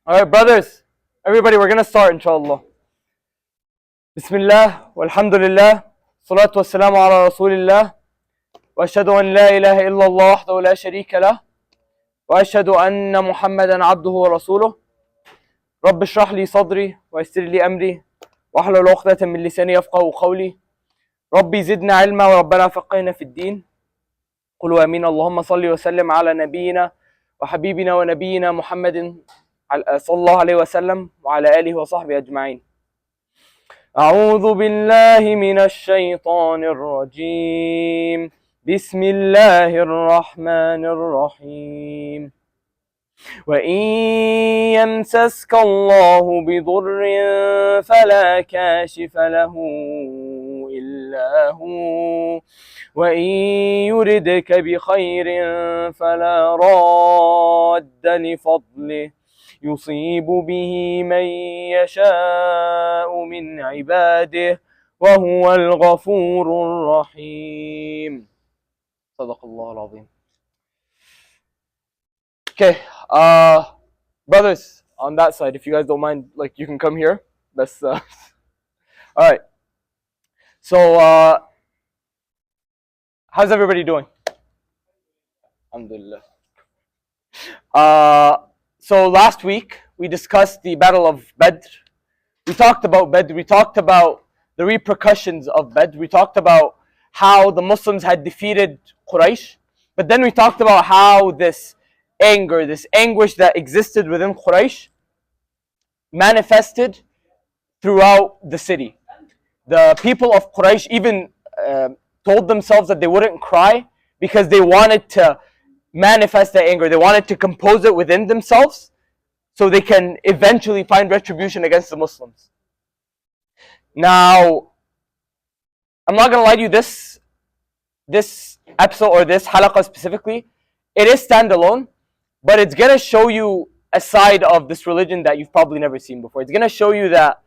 Alright, brothers, everybody, we're gonna start, inshallah. Bismillah, walhamdulillah, salatu wassalamu ala rasulillah, wa ashhadu an la ilaha illallah wahdahu la sharika lah, wa ashhadu anna Muhammadan abduhu wa rasuluh. Rabbi shrah li sadri, wa yassir li amri, wa ahlul uqdatan min lisani yafqahu qawli. Rabbi zidna ilma wa rabbana faqihna fid din. Qulu amin. Allahumma salli wa sallim ala nabiyyina wa habibina wa nabiyyina Muhammadin صلى الله عليه وسلم وعلى آله وصحبه أجمعين. أعوذ بالله من الشيطان الرجيم. بسم الله الرحمن الرحيم. وإن يمسسك الله بضر فلا كاشف له إلا هو وإن يردك بخير فلا راد لفضله يصيب به من يشاء من عباده وهو الغفور الرحيم. صدق الله العظيم. Okay, brothers on that side, if you guys don't mind, like you can come here. That's all right. So, how's everybody doing? Alhamdulillah. So last week we discussed the Battle of Badr. We talked about Badr. We talked about the repercussions of Badr. We talked about how the Muslims had defeated Quraysh. But then we talked about how this anger, this anguish that existed within Quraysh manifested throughout the city. The people of Quraysh even told themselves that they wouldn't cry because they wanted to manifest their anger. They wanted to compose it within themselves so they can eventually find retribution against the Muslims. Now, I'm not going to lie to you, this episode or this halaqah specifically, it is standalone, but it's going to show you a side of this religion that you've probably never seen before. It's going to show you that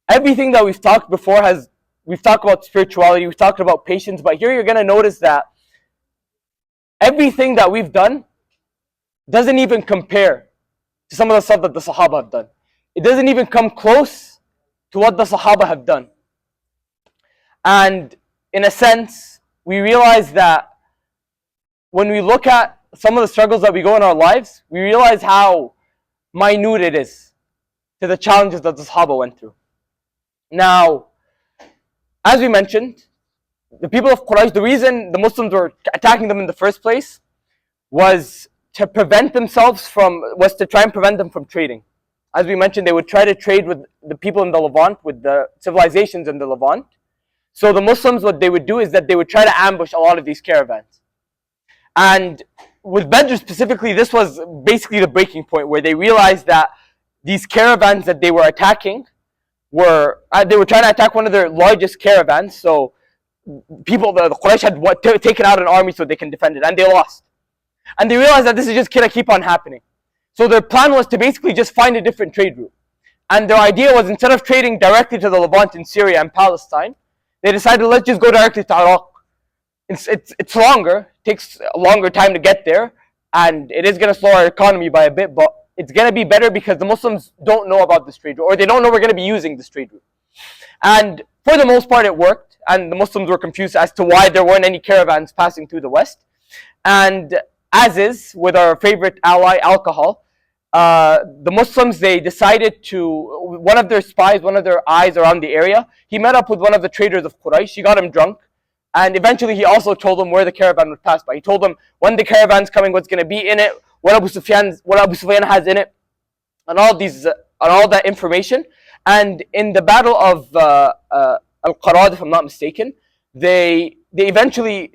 everything that we've talked before we've talked about spirituality, we've talked about patience, but here you're going to notice that everything that we've done doesn't even compare to some of the stuff that the Sahaba have done. It doesn't even come close to what the Sahaba have done. And in a sense, we realize that when we look at some of the struggles that we go in our lives, we realize how minute it is to the challenges that the Sahaba went through. Now, as we mentioned, the people of Quraysh, the reason the Muslims were attacking them in the first place was to try and prevent them from trading. As we mentioned, they would try to trade with the people in the Levant, with the civilizations in the Levant. So the Muslims, what they would do is that they would try to ambush a lot of these caravans. And with Badr specifically, this was basically the breaking point where they realized that these caravans that they were attacking they were trying to attack one of their largest caravans. So people, the Quraysh had taken out an army so they can defend it, and they lost. And they realized that this is just going to keep on happening. So their plan was to basically just find a different trade route. And their idea was, instead of trading directly to the Levant in Syria and Palestine, they decided, let's just go directly to Iraq. It's longer, takes a longer time to get there, and it is going to slow our economy by a bit, but it's going to be better because the Muslims don't know about this trade route, or they don't know we're going to be using this trade route. And for the most part it worked, and the Muslims were confused as to why there weren't any caravans passing through the west. And as is with our favorite ally, alcohol, the Muslims, they decided one of their spies, one of their eyes around the area, he met up with one of the traders of Quraysh, he got him drunk, and eventually he also told them where the caravan would pass by. He told them when the caravan's coming, what's going to be in it, what Abu Sufyan has in it, and all that information. And in the battle of Al-Qarad, if I'm not mistaken, they eventually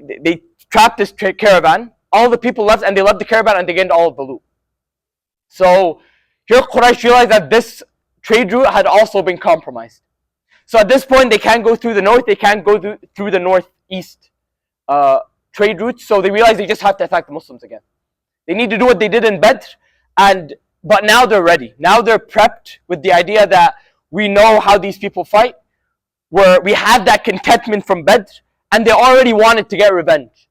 trapped this caravan. All the people left, and they left the caravan, and they gained all of the loot. So here Quraysh realized that this trade route had also been compromised. So at this point, they can't go through the north, they can't go through the northeast trade route. So they realized they just have to attack the Muslims again. They need to do what they did in Badr, but now they're ready. Now they're prepped with the idea that we know how these people fight, where we have that contentment from Badr, and they already wanted to get revenge.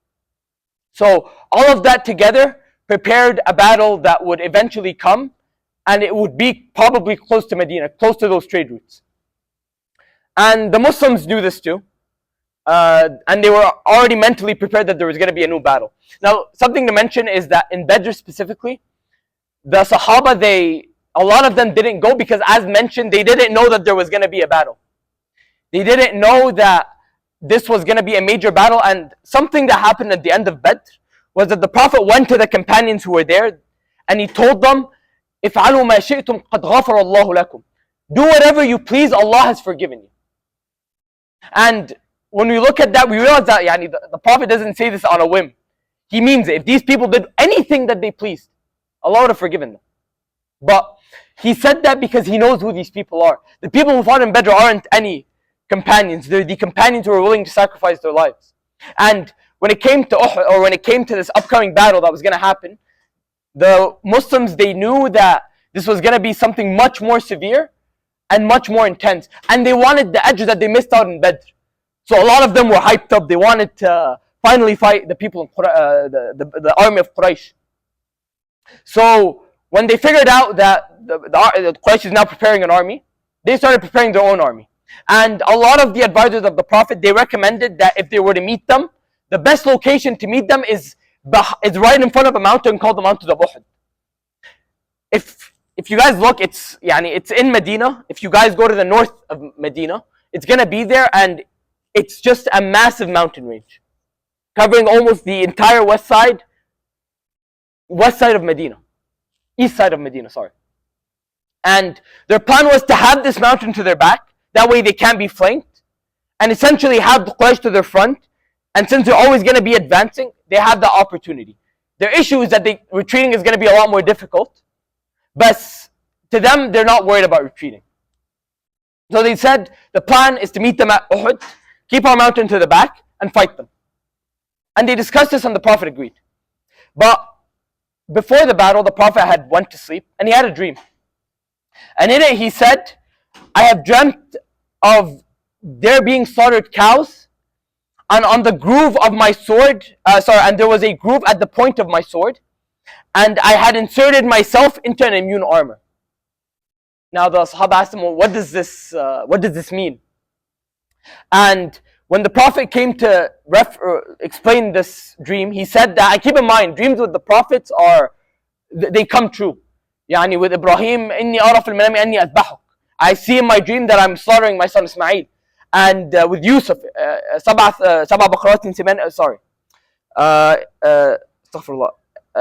So all of that together prepared a battle that would eventually come and it would be probably close to Medina, close to those trade routes. And the Muslims knew this too. And they were already mentally prepared that there was going to be a new battle. Now, something to mention is that in Badr specifically, the Sahaba, a lot of them didn't go because, as mentioned, they didn't know that there was going to be a battle. They didn't know that this was going to be a major battle. And something that happened at the end of Badr was that the Prophet went to the companions who were there and he told them, "If'alu ma shi'tum qad ghafara Allahu lakum." Do whatever you please, Allah has forgiven you. And when we look at that, we realize that the Prophet doesn't say this on a whim. He means it. If these people did anything that they pleased, Allah would have forgiven them. But he said that because he knows who these people are. The people who fought in Badr aren't any companions. They're the companions who were willing to sacrifice their lives. And when it came to Uhud, or when it came to this upcoming battle that was going to happen, the Muslims, they knew that this was going to be something much more severe and much more intense. And they wanted the edge that they missed out in Badr. So a lot of them were hyped up. They wanted to finally fight the people in the army of Quraysh. So when they figured out that the Quraysh is now preparing an army, they started preparing their own army. And a lot of the advisors of the Prophet, they recommended that if they were to meet them, the best location to meet them is right in front of a mountain called the Mountain of Uhud. If you guys look, it's in Medina. If you guys go to the north of Medina, it's gonna be there, and it's just a massive mountain range, covering almost the entire west side of Medina, east side of Medina, sorry. And their plan was to have this mountain to their back. That way they can't be flanked, and essentially have the Quraysh to their front. And since they're always going to be advancing, they have the opportunity. Their issue is that retreating is going to be a lot more difficult. But to them, they're not worried about retreating. So they said, the plan is to meet them at Uhud, keep our mountain to the back, and fight them. And they discussed this, and the Prophet agreed. But before the battle, the Prophet had went to sleep, and he had a dream. And in it, he said, I have dreamt of there being slaughtered cows, and on the groove of my sword, and there was a groove at the point of my sword, and I had inserted myself into an immune armor. Now the Sahaba asked him, well, what does this mean? And when the Prophet came to explain this dream, he said that, keep in mind, dreams with the Prophets they come true. With Ibrahim, إِنِّي أَرَى فِي الْمَنَامِ أَنِّي أَذْبَحُكَ, I see in my dream that I'm slaughtering my son Ismail. And with Yusuf, سبع بقرات سمان, استغفر الله,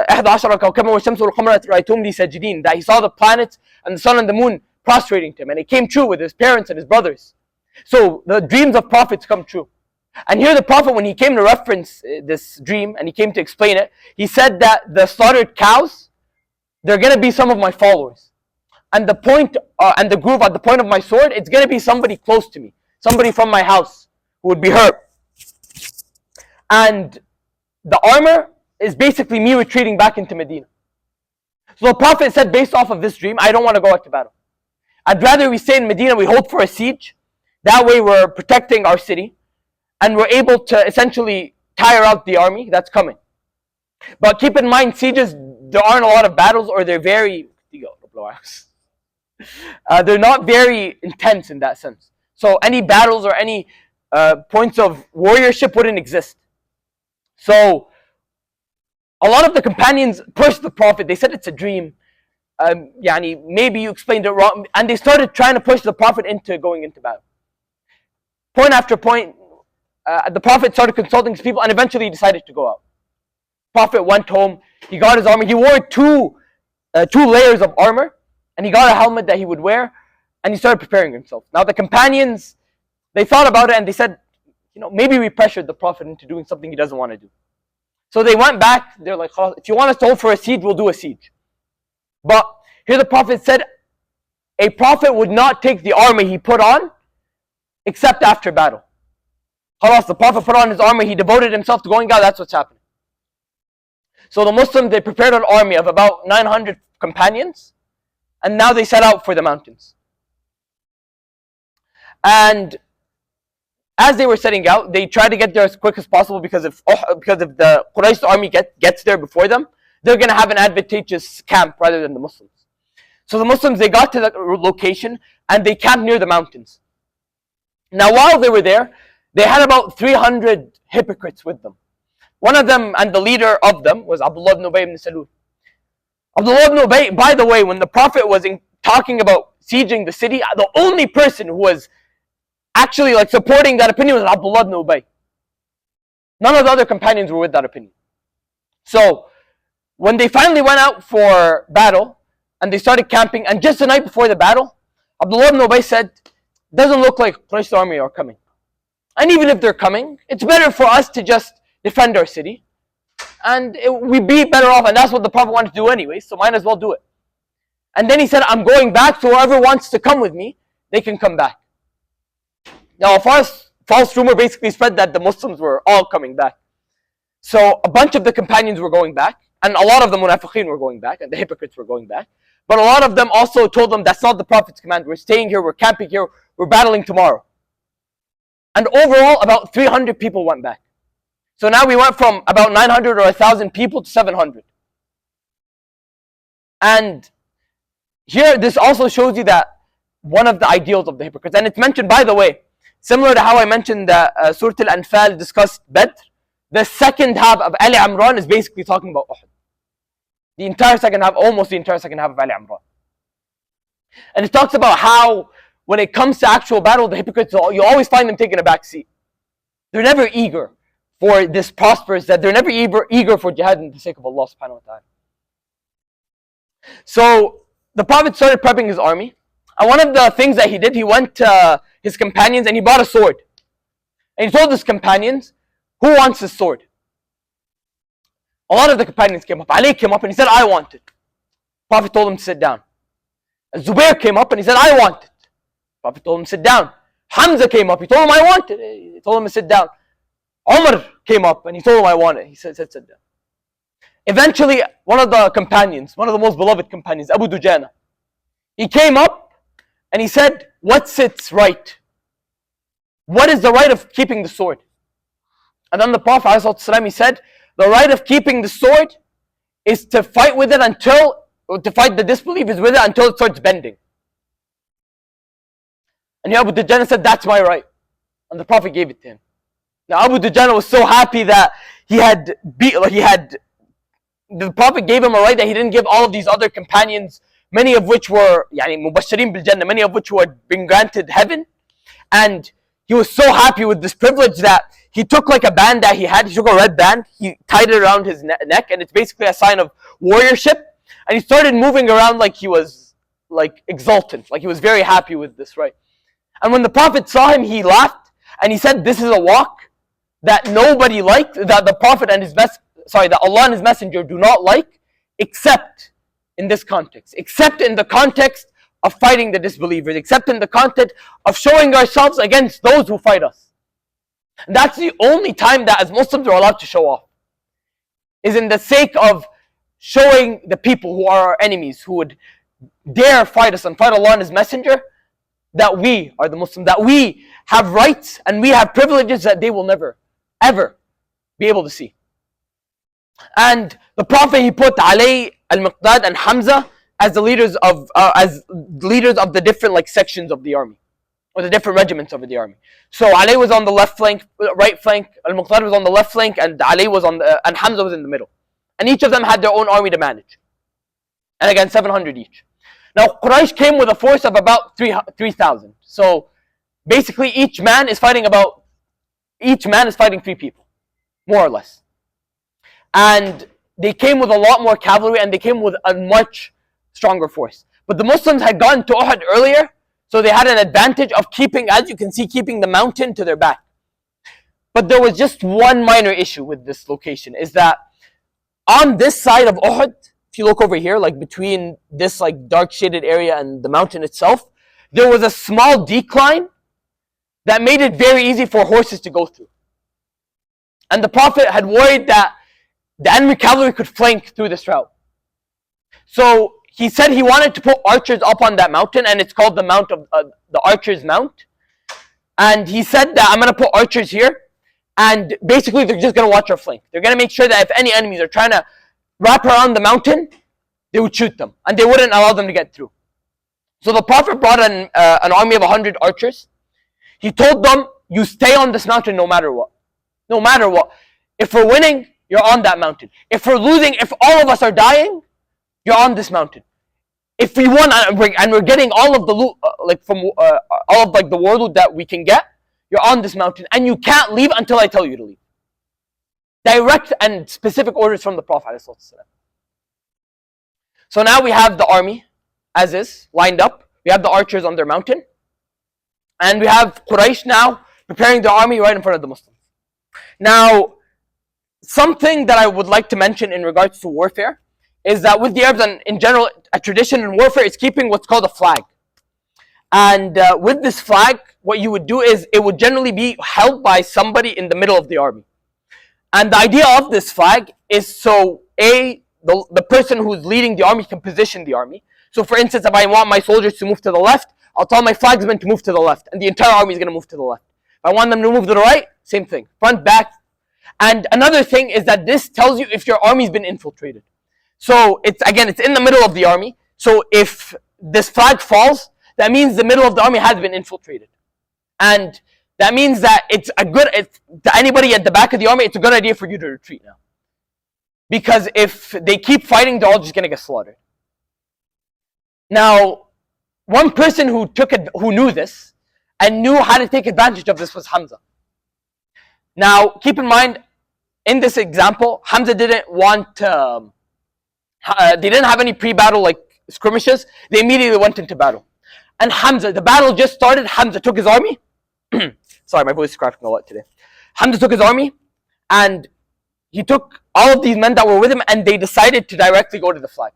11 كوكبا والشمس والقمر رأيتهم لي ساجدين, that he saw the planets and the sun and the moon prostrating to him, and it came true with his parents and his brothers. So the dreams of prophets come true. And here the Prophet, when he came to reference this dream and he came to explain it, he said that the slaughtered cows, they're going to be some of my followers. And the point and the groove at the point of my sword, it's going to be somebody close to me. Somebody from my house who would be hurt. And the armor is basically me retreating back into Medina. So the Prophet said, based off of this dream, I don't want to go out to battle. I'd rather we stay in Medina, we hold for a siege. That way we're protecting our city. And we're able to essentially tire out the army that's coming. But keep in mind, sieges, there aren't a lot of battles, or they're very... they're not very intense in that sense. So any battles or any points of warriorship wouldn't exist. So a lot of the companions pushed the Prophet. They said it's a dream. Maybe you explained it wrong. And they started trying to push the Prophet into going into battle. Point after point, the Prophet started consulting his people, and eventually he decided to go out. Prophet went home. He got his armor. He wore two layers of armor, and he got a helmet that he would wear. And he started preparing himself. Now the companions, they thought about it and they said, maybe we pressured the Prophet into doing something he doesn't want to do. So they went back, they're like, if you want us to hold for a siege, we'll do a siege. But here the Prophet said, a Prophet would not take the armor he put on, except after battle. The Prophet put on his armor, he devoted himself to going out, that's what's happening. So the Muslims, they prepared an army of about 900 companions, and now they set out for the mountains. And as they were setting out, they tried to get there as quick as possible because if the Quraysh army gets there before them, they're going to have an advantageous camp rather than the Muslims. So the Muslims, they got to the location and they camped near the mountains. Now while they were there, they had about 300 hypocrites with them. One of them, and the leader of them, was Abdullah ibn Ubay ibn Salul. Abdullah ibn Ubay, by the way, when the Prophet was talking about sieging the city, the only person who was actually supporting that opinion was Abdullah ibn Ubay. None of the other companions were with that opinion. So when they finally went out for battle and they started camping, and just the night before the battle, Abdullah ibn Ubay said, doesn't look like Quraysh's army are coming. And even if they're coming, it's better for us to just defend our city. And we'd be better off, and that's what the Prophet wanted to do anyway, so might as well do it. And then he said, I'm going back, so whoever wants to come with me, they can come back. Now a false rumor basically spread that the Muslims were all coming back. So a bunch of the companions were going back, and a lot of the munafiqeen were going back, and the hypocrites were going back. But a lot of them also told them, that's not the Prophet's command, we're staying here, we're camping here, we're battling tomorrow. And overall, about 300 people went back. So now we went from about 900 or 1,000 people to 700. And here, this also shows you that one of the ideals of the hypocrites, and it's mentioned, by the way, similar to how I mentioned that Surah Al-Anfal discussed Badr, the second half of Ali Imran is basically talking about Uhud. The entire second half, almost the entire second half of Ali Imran. And it talks about how, when it comes to actual battle, the hypocrites, you always find them taking a back seat. They're never eager for this prosperous, that they're never eager for jihad in the sake of Allah subhanahu wa ta'ala. So the Prophet started prepping his army, and one of the things that he did, he went to his companions and he bought a sword. And he told his companions, who wants this sword? A lot of the companions came up. Ali came up and he said, I want it. The Prophet told him to sit down. Zubair came up and he said, I want it. The Prophet told him to sit down. Hamza came up, he told him, I want it. He told him to sit down. Umar came up and he told him, I want it. He said, sit down. Eventually, one of the companions, one of the most beloved companions, Abu Dujana, he came up and he said, what sits right? What is the right of keeping the sword? And then the Prophet ﷺ, he said, the right of keeping the sword is to fight with it to fight the disbelievers with it until it starts bending. And Abu Dujana said, that's my right. And the Prophet gave it to him. Now Abu Dujana was so happy that the Prophet gave him a right that he didn't give all of these other companions, many of which were Mubashirin bil Jannah, many of which were been granted heaven. And he was so happy with this privilege that he took a band that he had, he took a red band, he tied it around his neck, and it's basically a sign of warriorship. And he started moving around like he was exultant, like he was very happy with this right. And when the Prophet saw him, he laughed and he said, this is a walk that nobody liked, that the Prophet and that Allah and His Messenger do not like, except in this context, except in the context of fighting the disbelievers, except in the context of showing ourselves against those who fight us. And that's the only time that as Muslims are allowed to show off, is in the sake of showing the people who are our enemies, who would dare fight us and fight Allah and His Messenger, that we are the Muslims, that we have rights and we have privileges that they will never, ever be able to see. And the Prophet, he put Ali, Al-Miqdad and Hamza as the leaders of the different sections of the army, or the different regiments of the army. So Ali was on the left flank, right flank, Al-Miqdad was on the left flank, and Ali was and Hamza was in the middle. And each of them had their own army to manage. And again, 700 each. Now Quraysh came with a force of about 3,000. So basically each man is fighting 3 people, more or less. And they came with a lot more cavalry and they came with a much stronger force. But the Muslims had gone to Uhud earlier, so they had an advantage of keeping, as you can see, keeping the mountain to their back. But there was just one minor issue with this location, is that on this side of Uhud, if you look over here, between this dark shaded area and the mountain itself, there was a small decline that made it very easy for horses to go through. And the Prophet had worried that the enemy cavalry could flank through this route. So he said he wanted to put archers up on that mountain, and it's called the Mount of the Archers Mount. And he said that I'm going to put archers here, and basically they're just going to watch our flank. They're going to make sure that if any enemies are trying to wrap around the mountain, they would shoot them, and they wouldn't allow them to get through. So the Prophet brought an army of 100 archers. He told them, you stay on this mountain no matter what. No matter what. If we're winning, you're on that mountain. If we're losing, if all of us are dying, you're on this mountain. If we won and we're getting all of the loot, all of the war loot that we can get, you're on this mountain, and you can't leave until I tell you to leave. Direct and specific orders from the Prophet. So now we have the army, as is, lined up. We have the archers on their mountain. And we have Quraysh now preparing the army right in front of the Muslims. Now, something that I would like to mention in regards to warfare is that with the Arabs and in general, a tradition in warfare is keeping what's called a flag. And with this flag, what you would do is it would generally be held by somebody in the middle of the army. And the idea of this flag is so the person who's leading the army can position the army. So for instance, if I want my soldiers to move to the left, I'll tell my flagsmen to move to the left, and the entire army is going to move to the left. If I want them to move to the right, same thing, front, back. And another thing is that this tells you if your army's been infiltrated. So it's in the middle of the army. So if this flag falls, that means the middle of the army has been infiltrated. And that means that to anybody at the back of the army, it's a good idea for you to retreat now. Because if they keep fighting, they're all just going to get slaughtered. Now, one person who knew this and knew how to take advantage of this was Hamza. Now, keep in mind, in this example, Hamza didn't want they didn't have any pre-battle skirmishes. They immediately went into battle. And Hamza, the battle just started. Hamza took his army. Sorry, my voice is cracking a lot today. Hamza took his army and he took all of these men that were with him and they decided to directly go to the flag.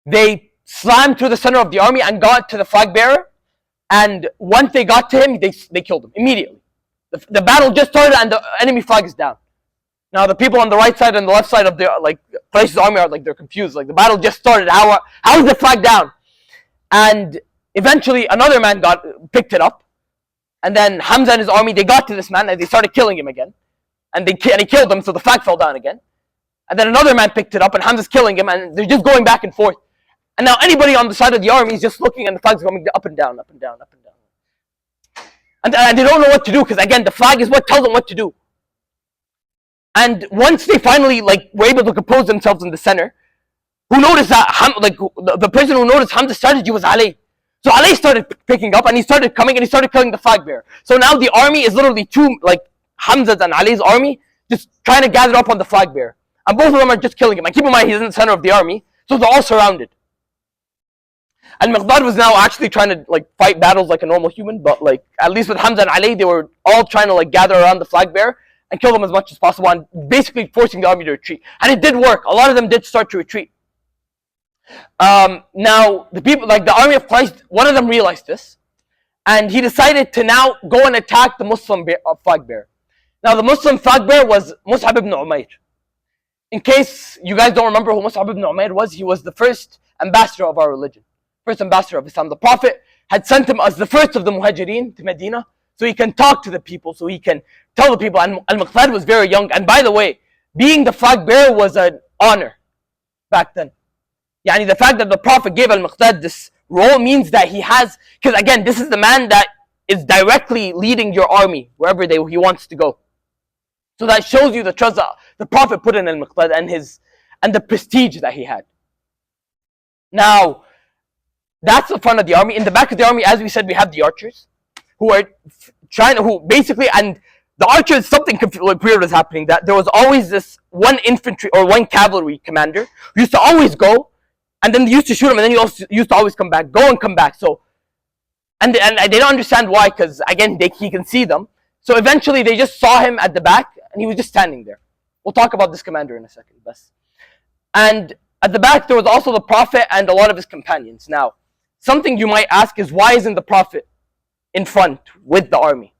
They slammed through the center of the army and got to the flag bearer. And once they got to him, they killed him immediately. The battle just started and the enemy flag is down. Now the people on the right side and the left side of the Quraysh's army are they're confused. The battle just started. How is the flag down? And eventually another man picked it up. And then Hamza and his army, they got to this man and they started killing him again. And he killed him, so the flag fell down again. And then another man picked it up and Hamza's killing him and they're just going back and forth. And now anybody on the side of the army is just looking and the flag's going up and down, up and down, up and down. And they don't know what to do because again, the flag is what tells them what to do. And once they finally were able to compose themselves in the center, who noticed that the person who noticed Hamza's strategy was Ali. So Ali started picking up and he started coming and he started killing the flag bearer. So now the army is literally Hamza's and Ali's army just trying to gather up on the flag bearer. And both of them are just killing him. And keep in mind, he's in the center of the army, so they're all surrounded. And Miqdad was now actually trying to fight battles like a normal human, but at least with Hamza and Ali, they were all trying to gather around the flag bearer and kill them as much as possible and basically forcing the army to retreat. And it did work. A lot of them did start to retreat. Now the people, the army of Quraysh, one of them realized this, and he decided to now go and attack the Muslim flag bearer. Now the Muslim flag bearer was Mus'ab ibn Umayr. In case you guys don't remember who Mus'ab ibn Umayr was, he was the first ambassador of our religion, first ambassador of Islam. The Prophet had sent him as the first of the Muhajirin to Medina, so he can talk to the people, so he can tell the people. And Al-Miqdad was very young, and by the way, being the flag bearer was an honor back then. The fact that the Prophet gave Al-Miqdad this role means that he has, because again, this is the man that is directly leading your army wherever he wants to go. So that shows you the trust that the Prophet put in Al-Miqdad and the prestige that he had. Now, that's the front of the army. In the back of the army, as we said, we have the archers who are and the archers, something weird was happening, that there was always this one infantry or one cavalry commander who used to always go, and then they used to shoot him, and then he also used to always come back, go and come back. So, and they don't understand why, because again, he can see them. So eventually they just saw him at the back, and he was just standing there. We'll talk about this commander in a second. And at the back, there was also the Prophet and a lot of his companions. Now, something you might ask is, why isn't the Prophet in front with the army?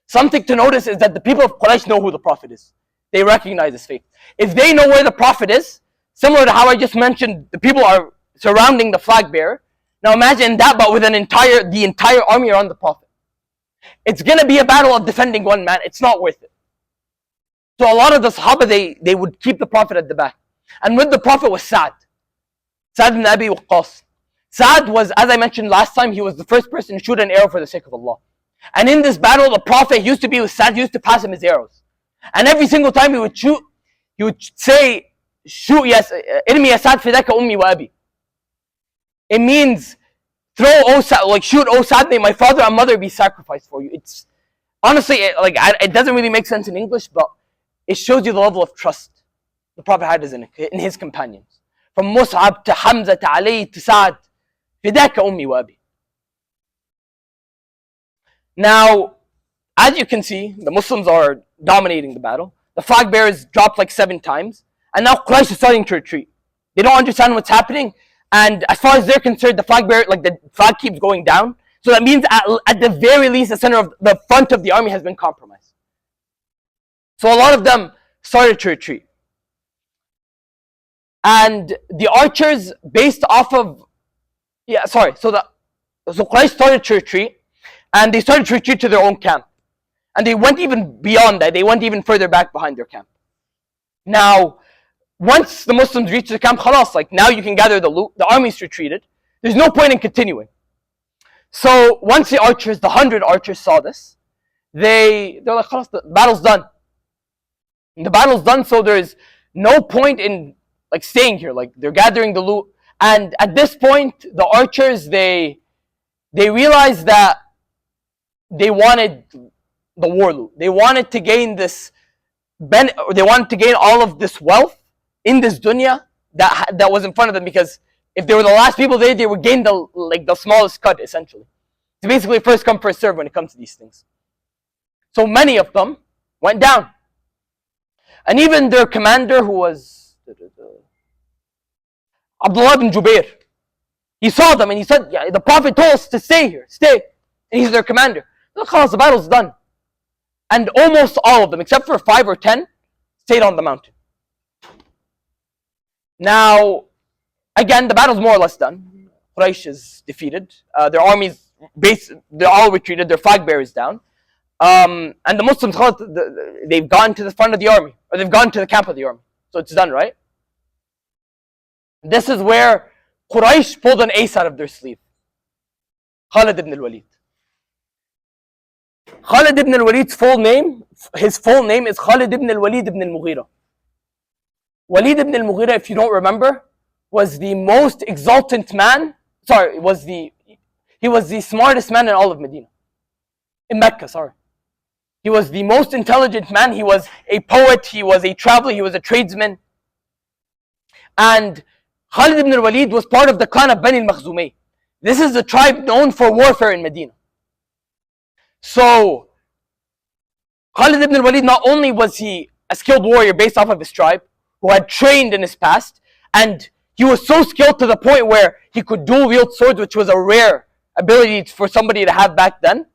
Something to notice is that the people of Quraysh know who the Prophet is. They recognize his faith. If they know where the Prophet is, similar to how I just mentioned, the people are surrounding the flag bearer. Now imagine that, but with the entire army around the Prophet. It's going to be a battle of defending one man. It's not worth it. So a lot of the Sahaba, they would keep the Prophet at the back. And with the Prophet was Sa'd ibn Abi Waqqas. Sa'd was, as I mentioned last time, he was the first person to shoot an arrow for the sake of Allah. And in this battle, the Prophet used to be with Sa'd, used to pass him his arrows. And every single time he would shoot, he would say, shoot, yes, irmi ya Sa'd fidaka ummi wa abi. It means, throw, O Sa'd, like shoot, O Sa'd, may my father and mother be sacrificed for you. It's, honestly, it doesn't really make sense in English, but it shows you the level of trust the Prophet had in his companions. From Mus'ab to Hamza to Ali to Sa'd, fidaka ummi wa abi. Now, as you can see, the Muslims are dominating the battle. The flag bearers dropped like 7 times. And now Quraysh is starting to retreat. They don't understand what's happening. And as far as they're concerned, the flag keeps going down. So that means at the very least, the center of the front of the army has been compromised. So a lot of them started to retreat. And the archers, based off of, so Quraysh started to retreat. And they started to retreat to their own camp. And they went even beyond that. They went even further back behind their camp. Now, once the Muslims reached the camp, khalas, like now you can gather the loot. The army's retreated. There's no point in continuing. So once the 100 archers saw this, they're like, khalas, the battle's done. And the battle's done, so there's no point in like staying here. Like they're gathering the loot. And at this point, the archers, they realized that they wanted the war loot. They wanted to gain they wanted to gain all of this wealth in this dunya that was in front of them, because if they were the last people there, they would gain the smallest cut, essentially. It's basically first come, first serve when it comes to these things. So many of them went down. And even their commander, who was Abdullah ibn Jubair, he saw them and he said, the Prophet told us to stay here, stay. And he's their commander. The battle's done. And almost all of them, except for 5 or 10, stayed on the mountain. Now, again, the battle's more or less done. Quraysh is defeated. Their armies, they're all retreated. Their flag bearers down. And the Muslims, they've gone to the front of the army. Or they've gone to the camp of the army. So it's done, right? This is where Quraysh pulled an ace out of their sleeve. Khalid ibn al-Walid. Khalid ibn al-Walid's his full name is Khalid ibn al-Walid ibn al-Mughira. Walid ibn al-Mughira, if you don't remember, was the most exultant man. He was the smartest man in all of Medina. In Mecca, He was the most intelligent man. He was a poet, he was a traveler, he was a tradesman. And Khalid ibn al-Walid was part of the clan of Bani al-Makhzumay. This is a tribe known for warfare in Medina. So, Khalid ibn al-Walid, not only was he a skilled warrior based off of his tribe, who had trained in his past, and he was so skilled to the point where he could dual wield swords, which was a rare ability for somebody to have back then,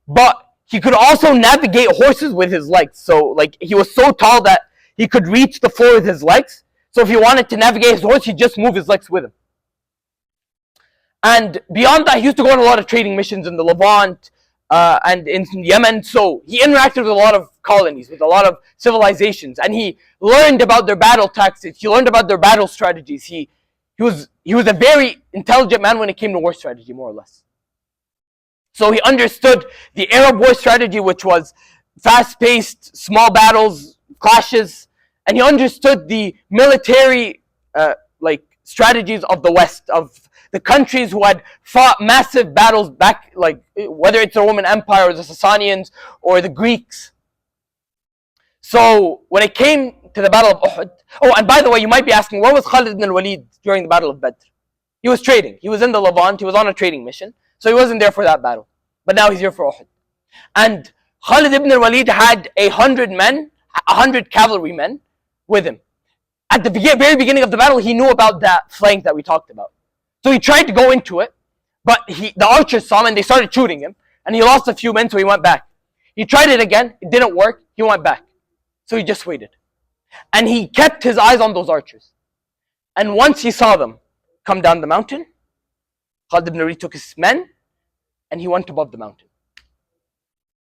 but he could also navigate horses with his legs. So, like, he was so tall that he could reach the floor with his legs. So if he wanted to navigate his horse, he'd just move his legs with him. And beyond that, he used to go on a lot of trading missions in the Levant, and in Yemen. So he interacted with a lot of colonies, with a lot of civilizations, and he learned about their battle tactics. He learned about their battle strategies. He was a very intelligent man when it came to war strategy, more or less. So he understood the Arab war strategy, which was fast-paced, small battles, clashes, and he understood the military strategies of the West, of the countries who had fought massive battles back, like whether it's the Roman Empire or the Sasanians or the Greeks. So when it came to the Battle of Uhud, and by the way, you might be asking, where was Khalid ibn al-Walid during the Battle of Badr? He was trading. He was in the Levant. He was on a trading mission. So he wasn't there for that battle. But now he's here for Uhud. And Khalid ibn al-Walid had 100 cavalry men with him. At the very beginning of the battle, he knew about that flank that we talked about. So he tried to go into it, but the archers saw him and they started shooting him. And he lost a few men, so he went back. He tried it again. It didn't work. He went back. So he just waited. And he kept his eyes on those archers. And once he saw them come down the mountain, Khalid ibn al-Walid took his men and he went above the mountain.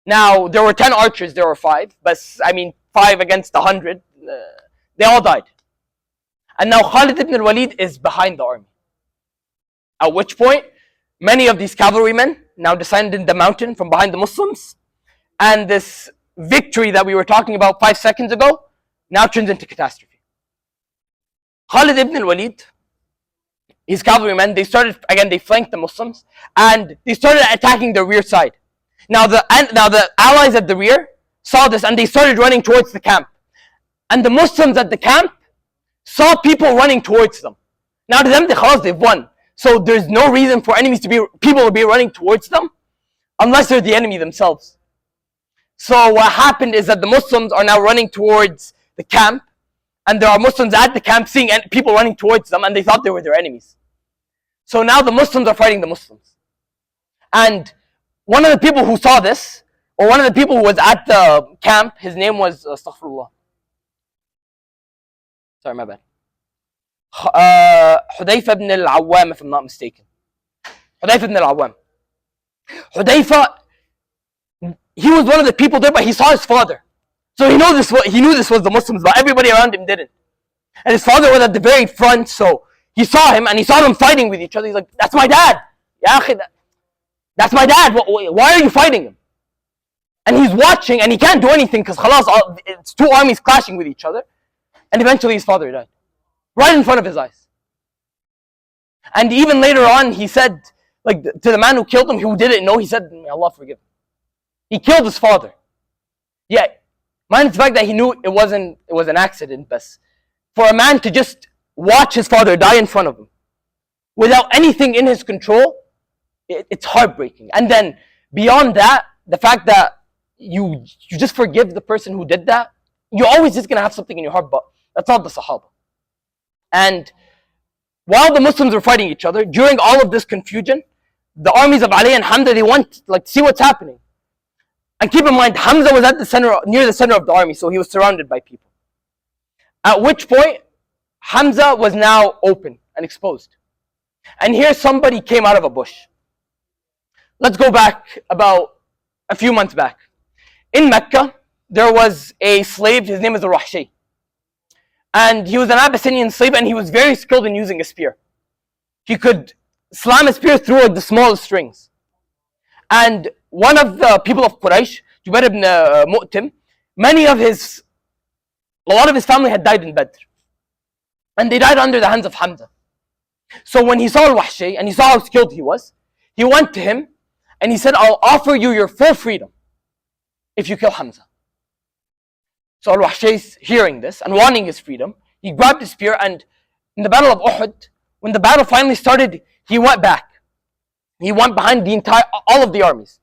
Now, there were 10 archers, there were 5. But 5 against 100. They all died. And now Khalid ibn al-Walid is behind the army. At which point, many of these cavalrymen now descended the mountain from behind the Muslims, and this victory that we were talking about 5 seconds ago now turns into catastrophe. Khalid ibn al-Walid, his cavalrymen, they flanked the Muslims, and they started attacking the rear side. Now the allies at the rear saw this, and they started running towards the camp. And the Muslims at the camp saw people running towards them. Now to them, they've won. So there's no reason for people to be running towards them unless they're the enemy themselves. So what happened is that the Muslims are now running towards the camp, and there are Muslims at the camp seeing people running towards them, and they thought they were their enemies. So now the Muslims are fighting the Muslims. And one of the people who saw this, or one of the people who was at the camp, his name was Astaghfirullah. Sorry, my bad. Hudayfa ibn al-Awwam, if I'm not mistaken. Hudayfa ibn al-Awwam. Hudayfa, he was one of the people there, but he saw his father. So he knew this was the Muslims, but everybody around him didn't. And his father was at the very front, so he saw him, and he saw them fighting with each other. He's like, that's my dad. Ya akhi, that's my dad. Why are you fighting him? And he's watching, and he can't do anything because it's two armies clashing with each other. And eventually his father died. Right in front of his eyes. And even later on, he said, like, to the man who killed him, who didn't know, he said, may Allah forgive him. He killed his father. Yeah, mind the fact that he knew it was an accident, but for a man to just watch his father die in front of him, without anything in his control, it's heartbreaking. And then, beyond that, the fact that you just forgive the person who did that, you're always just going to have something in your heart, but that's not the Sahaba. And while the Muslims were fighting each other, during all of this confusion, the armies of Ali and Hamza, they went to see what's happening. And keep in mind, Hamza was at the center, near the center of the army, so he was surrounded by people. At which point, Hamza was now open and exposed. And here somebody came out of a bush. Let's go back about a few months back. In Mecca, there was a slave, his name is Al-Wahshi. And he was an Abyssinian slave, and he was very skilled in using a spear. He could slam a spear through the smallest strings. And one of the people of Quraysh, Jubair ibn Mu'tim, a lot of his family had died in Badr. And they died under the hands of Hamza. So when he saw Al-Wahshi, and he saw how skilled he was, he went to him, and he said, I'll offer you your full freedom if you kill Hamza. So Al-Wahshi, hearing this and wanting his freedom, he grabbed his spear, and in the battle of Uhud, when the battle finally started, he went back. He went behind all of the armies.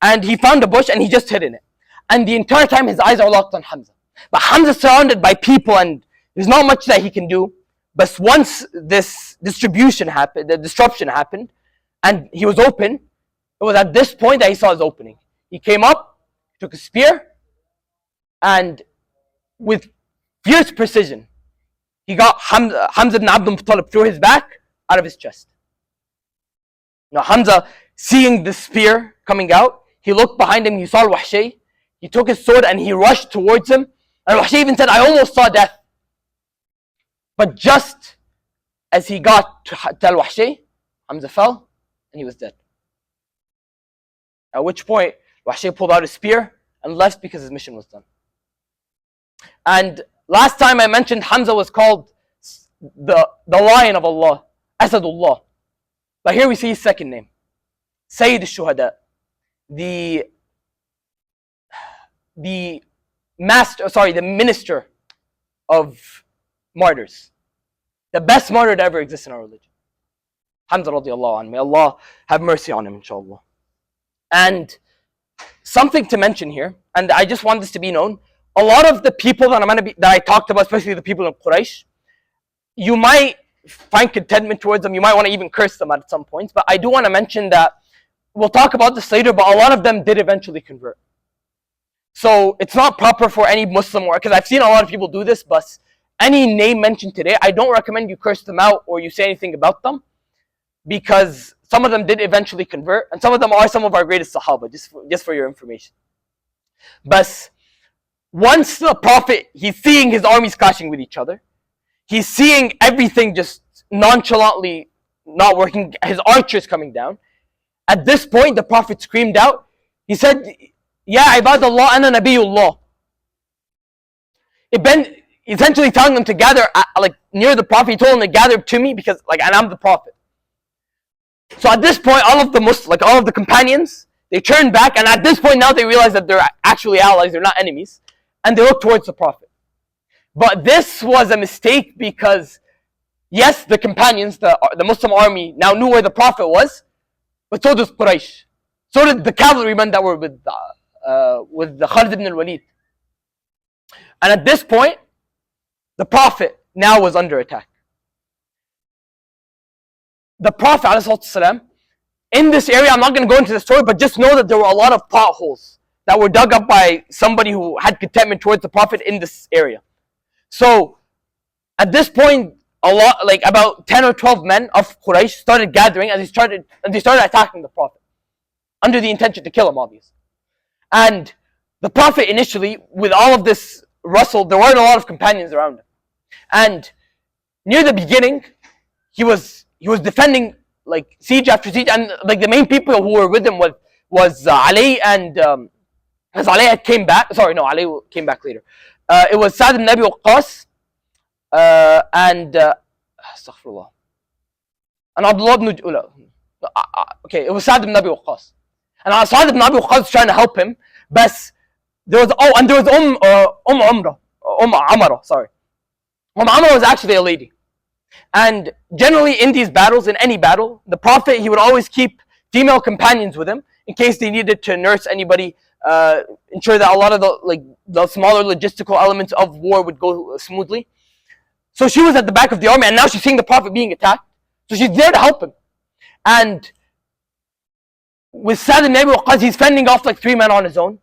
And he found a bush and he just hid in it. And the entire time his eyes are locked on Hamza. But Hamza is surrounded by people, and there's not much that he can do. But once this disruption happened, and he was open, it was at this point that he saw his opening. He came up, took a spear, and with fierce precision, he got Hamza ibn Abdul Muttalib through his back, out of his chest. Now Hamza, seeing the spear coming out, he looked behind him, he saw Al-Wahshi, he took his sword and he rushed towards him. And Al-Wahshi even said, I almost saw death. But just as he got to Al-Wahshi, Hamza fell and he was dead. At which point, Wahshi pulled out his spear and left because his mission was done. And last time I mentioned Hamza was called the Lion of Allah, Asadullah. But here we see his second name, Sayyid al-Shuhada, the minister of martyrs, the best martyr to ever exist in our religion. Hamza radiallahu anhu. May Allah have mercy on him, inshallah. And something to mention here, and I just want this to be known, a lot of the people that I talked about, especially the people in Quraysh, you might find contentment towards them, you might want to even curse them at some points, but I do want to mention that, we'll talk about this later, but a lot of them did eventually convert. So it's not proper for any Muslim, because I've seen a lot of people do this, but any name mentioned today, I don't recommend you curse them out or you say anything about them, because some of them did eventually convert, and some of them are some of our greatest Sahaba, just for your information. But once the Prophet, he's seeing his armies clashing with each other, he's seeing everything just nonchalantly not working, his archers coming down. At this point, the Prophet screamed out. He said, Ya ibadallah, ana nabiyullah. Essentially telling them to gather like near the Prophet. He told them to gather to me because and I'm the Prophet. So at this point, all of the companions, they turned back, and at this point now they realize that they're actually allies, they're not enemies, and they look towards the Prophet. But this was a mistake because, yes, the companions, the Muslim army now knew where the Prophet was, but so does Quraysh. So did the cavalrymen that were with the Khalid ibn al-Walid. And at this point, the Prophet now was under attack. The Prophet ﷺ, in this area, I'm not going to go into the story, but just know that there were a lot of potholes that were dug up by somebody who had contentment towards the Prophet in this area. So, at this point, about 10 or 12 men of Quraysh started gathering and they started attacking the Prophet under the intention to kill him, obviously. And the Prophet initially, with all of this rustle, there weren't a lot of companions around him. And near the beginning, he was defending siege after siege, and the main people who were with him was Ali, and as Ali had came back. Sorry, no, Ali came back later. It was Sa'd ibn Abi Waqqas and astaghfirullah, and Abdullah ibn okay, it was Sa'd ibn Abi Waqqas, and Sa'd ibn Abi Waqqas was trying to help him, but there was Amara. Sorry, Amara was actually a lady. And generally in these battles, in any battle, the Prophet, he would always keep female companions with him in case they needed to nurse anybody, ensure that a lot of the smaller logistical elements of war would go smoothly. So she was at the back of the army, and now she's seeing the Prophet being attacked. So she's there to help him. And with Sa'd ibn Abi Waqqas, he's fending off 3 men on his own.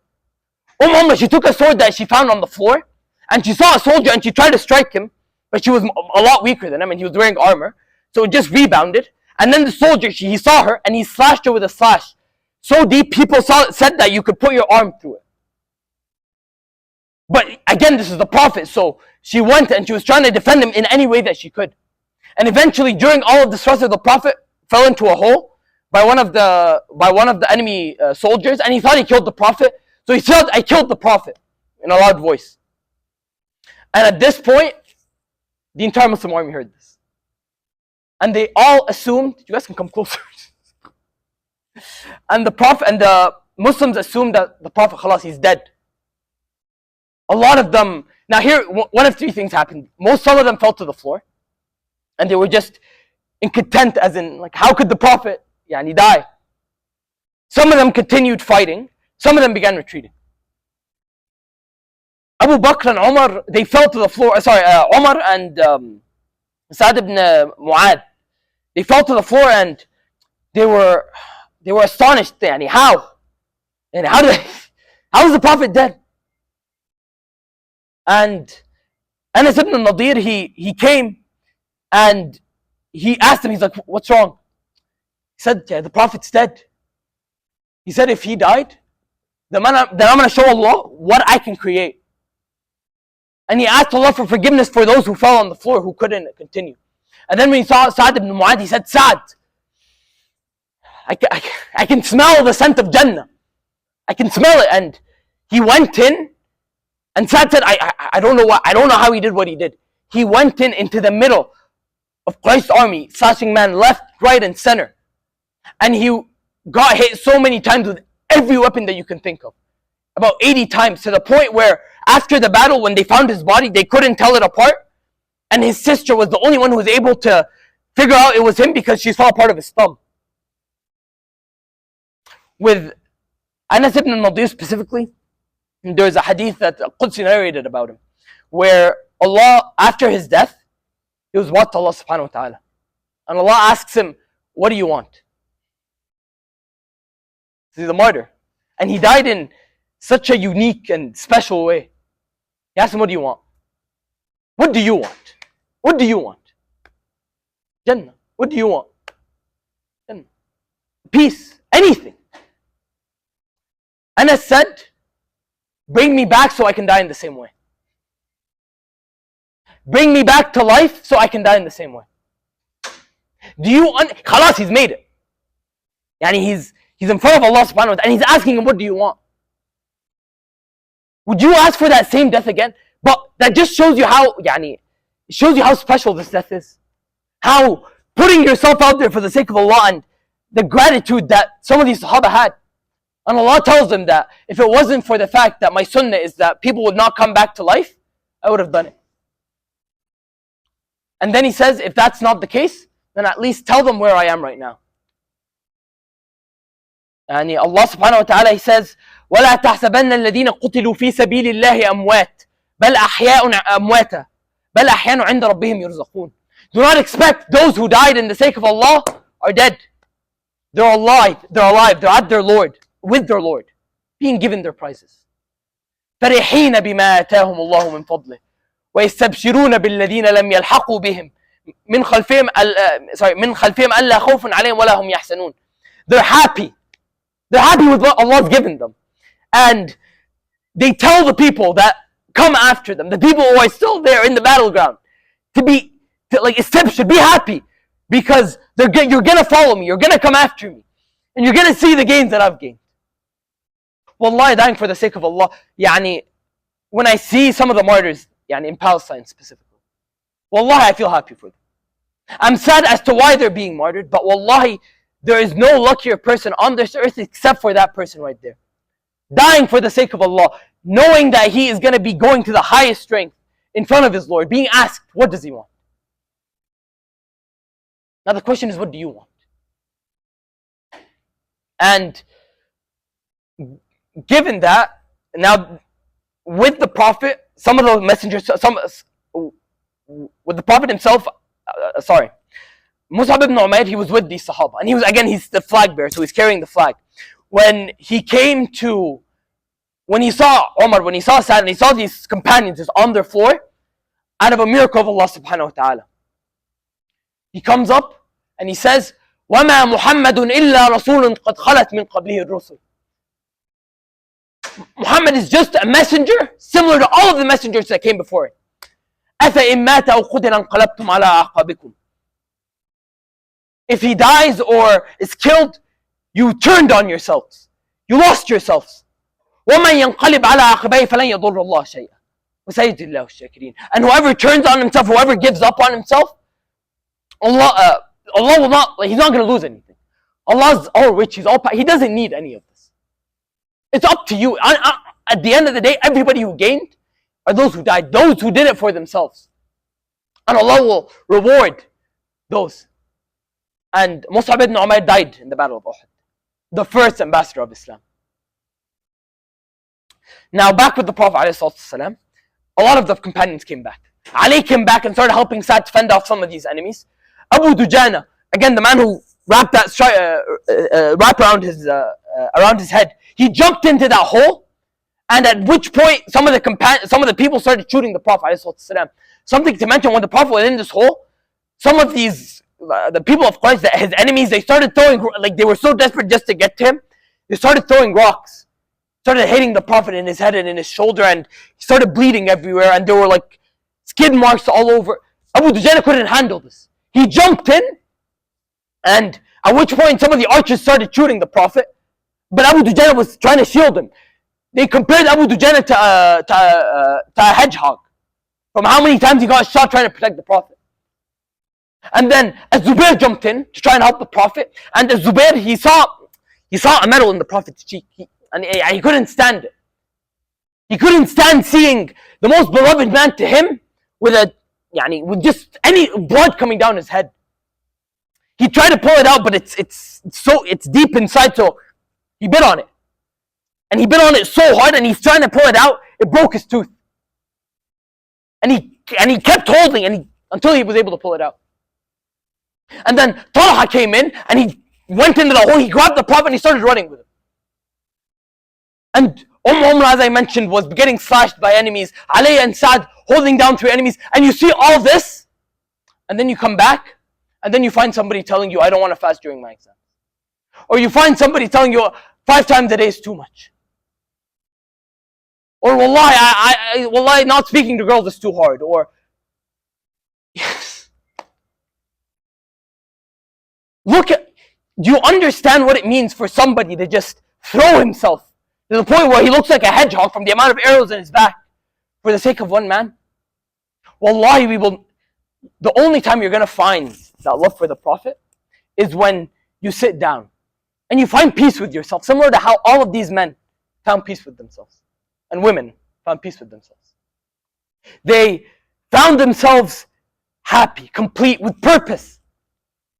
She took a sword that she found on the floor, and she saw a soldier and she tried to strike him, but she was a lot weaker than him, and he was wearing armor, so it just rebounded. And then the soldier, he saw her, and he slashed her with a slash so deep, people said that you could put your arm through it. But again, this is the Prophet, so she went and she was trying to defend him in any way that she could. And eventually, during all of this wrestle, the Prophet fell into a hole by one of the enemy soldiers, and he thought he killed the Prophet, so he said, "I killed the Prophet," in a loud voice. And at this point, the entire Muslim army heard this. And they all assumed, you guys can come closer. And the Muslims assumed that the Prophet, khalas, he's dead. A lot of them, now here, one of 3 things happened. Some of them fell to the floor. And they were just incontent, as in, how could the Prophet, die? Some of them continued fighting. Some of them began retreating. Abu Bakr and Umar, they fell to the floor. Umar and Sa'd ibn Mu'adh, they fell to the floor and they were astonished. How? And how is the Prophet dead? And Anas ibn Nadir, he came and he asked him, he's like, "What's wrong?" He said, "The Prophet's dead." He said, "If he died, then I'm going to show Allah what I can create." And he asked Allah for forgiveness for those who fell on the floor, who couldn't continue. And then when he saw Sa'd ibn Mu'adh, he said, "Sa'd, I can smell the scent of Jannah. I can smell it." And he went in, and Sa'd said, I don't know how he did what he did. He went into the middle of Quraysh's army, slashing man left, right, and center. And he got hit so many times with every weapon that you can think of. About 80 times, to the point where after the battle, when they found his body, they couldn't tell it apart. And his sister was the only one who was able to figure out it was him because she saw part of his thumb. With Anas ibn Nadir specifically, there's a hadith that Qudsi narrated about him, where Allah, after his death, he was brought to Allah subhanahu wa ta'ala. And Allah asks him, "What do you want?" He's a martyr. And he died in such a unique and special way. He asked him, "What do you want?" "What do you want? What do you want?" "Jannah." "What do you want?" "Jannah." "Peace." "Anything." Anas said, "Bring me back so I can die in the same way. Bring me back to life so I can die in the same way. Khalas, he's made it. Yani he's in front of Allah subhanahu wa ta'ala and he's asking him, what do you want? Would you ask for that same death again? But that just shows you how, special this death is. How putting yourself out there for the sake of Allah and the gratitude that some of these Sahaba had. And Allah tells them that if it wasn't for the fact that my sunnah is that people would not come back to life, I would have done it. And then he says, if that's not the case, then at least tell them where I am right now. And Allah subhanahu wa ta'ala, he says, وَلَا تَحْسَبَنَّ الَّذِينَ قُتِلُوا فِي سَبِيلِ اللَّهِ أَمْوَاتٍ بَلْ أَحْيَاءٌ عِنْدَ رَبِّهِمْ يُرْزَقُونَ. Do not expect those who died in the sake of Allah are dead. They're alive. They're at their Lord, with their Lord, being given their prizes. فَرِحِينَ بِمَا آتَاهُمُ اللَّهُ مِنْ فَضْلِهِ وَيَسْتَبْشِرُونَ بِالَّذِينَ لَمْ يَلْحَقُوا بِهِمْ مِنْ خَلْفِهِمْ أَلَّا خَوْفٌ عَلَيْهِمْ وَلَا هُمْ يَحْزَنُونَ. They're happy. They're happy with what Allah's given them. And they tell the people that come after them, the people who are still there in the battleground, to be happy, because you're gonna follow me, you're gonna come after me, and you're gonna see the gains that I've gained. Wallahi, dying for the sake of Allah, when I see some of the martyrs, in Palestine specifically, wallahi, I feel happy for them. I'm sad as to why they're being martyred, but wallahi, there is no luckier person on this earth except for that person right there. Dying for the sake of Allah, knowing that he is going to be going to the highest strength in front of his Lord, being asked, what does he want? Now the question is, what do you want? And given that, now with the Prophet, some of the messengers, with the Prophet himself, Mus'ab ibn Umair, he was with these Sahaba. And he's the flag bearer, so he's carrying the flag. When he saw Umar, when he saw Sa'd, and he saw these companions just on their floor, out of a miracle of Allah subhanahu wa ta'ala, he comes up and he says, وَمَا مُحَمَّدٌ إِلَّا رَسُولٌ قَدْ خَلَتْ مِنْ قَبْلِهِ الرُّسُلُ. Muhammad is just a messenger, similar to all of the messengers that came before it. أَفَإِن مَاتَ أَوْ قُتِلَ انْقَلَبْتُمْ عَلَىٰ أَعْقَابِكُمْ. If he dies or is killed, you turned on yourselves. You lost yourselves. وَمَنْ يَنْقَلِبْ عَلَىٰ عَقِبَيْهِ فَلَنْ يَضُرَّ اللَّهَ شَيْئًا وَسَيَجْزِي اللَّهُ الشَّاكِرِينَ. And whoever turns on himself, whoever gives up on himself, Allah will not, he's not going to lose anything. Allah's all rich, he's all powerful. He doesn't need any of this. It's up to you. At the end of the day, everybody who gained are those who died, those who did it for themselves. And Allah will reward those. And Mus'ab ibn Umair died in the Battle of Uhud, the first ambassador of Islam. Now back with the Prophet ﷺ, a lot of the companions came back. Ali came back and started helping Sa'd to fend off some of these enemies. Abu Dujana, again the man who wrapped that wrap around his head, he jumped into that hole, and at which point some of the people started shooting the Prophet ﷺ. Something to mention, when the Prophet was in this hole, some of the people of Quraysh, his enemies, they started throwing, they were so desperate just to get to him, they started throwing rocks, started hitting the Prophet in his head and in his shoulder, and he started bleeding everywhere, and there were skid marks all over. Abu Dujana couldn't handle this. He jumped in, and at which point some of the archers started shooting the Prophet, but Abu Dujana was trying to shield him. They compared Abu Dujana to a hedgehog, from how many times he got shot trying to protect the Prophet. And then Az-Zubair jumped in to try and help the Prophet, and Az-Zubair, he saw a metal in the Prophet's cheek, and he couldn't stand it. He couldn't stand seeing the most beloved man to him with just any blood coming down his head. He tried to pull it out, but it's deep inside, so he bit on it. And he bit on it so hard, and he's trying to pull it out, it broke his tooth. And he kept holding until he was able to pull it out. And then Talha came in, and he went into the hole, he grabbed the Prophet and he started running with him. And Umrah, as I mentioned, was getting slashed by enemies. Ali and Sa'd holding down 3 enemies. And you see all this, and then you come back, and then you find somebody telling you, I don't want to fast during my exams. Or you find somebody telling you 5 times a day is too much. Or wallahi, not speaking to girls is too hard. Or, yes. do you understand what it means for somebody to just throw himself to the point where he looks like a hedgehog from the amount of arrows in his back for the sake of one man? Wallahi, the only time you're going to find that love for the Prophet is when you sit down and you find peace with yourself, similar to how all of these men found peace with themselves and women found peace with themselves. They found themselves happy, complete, with purpose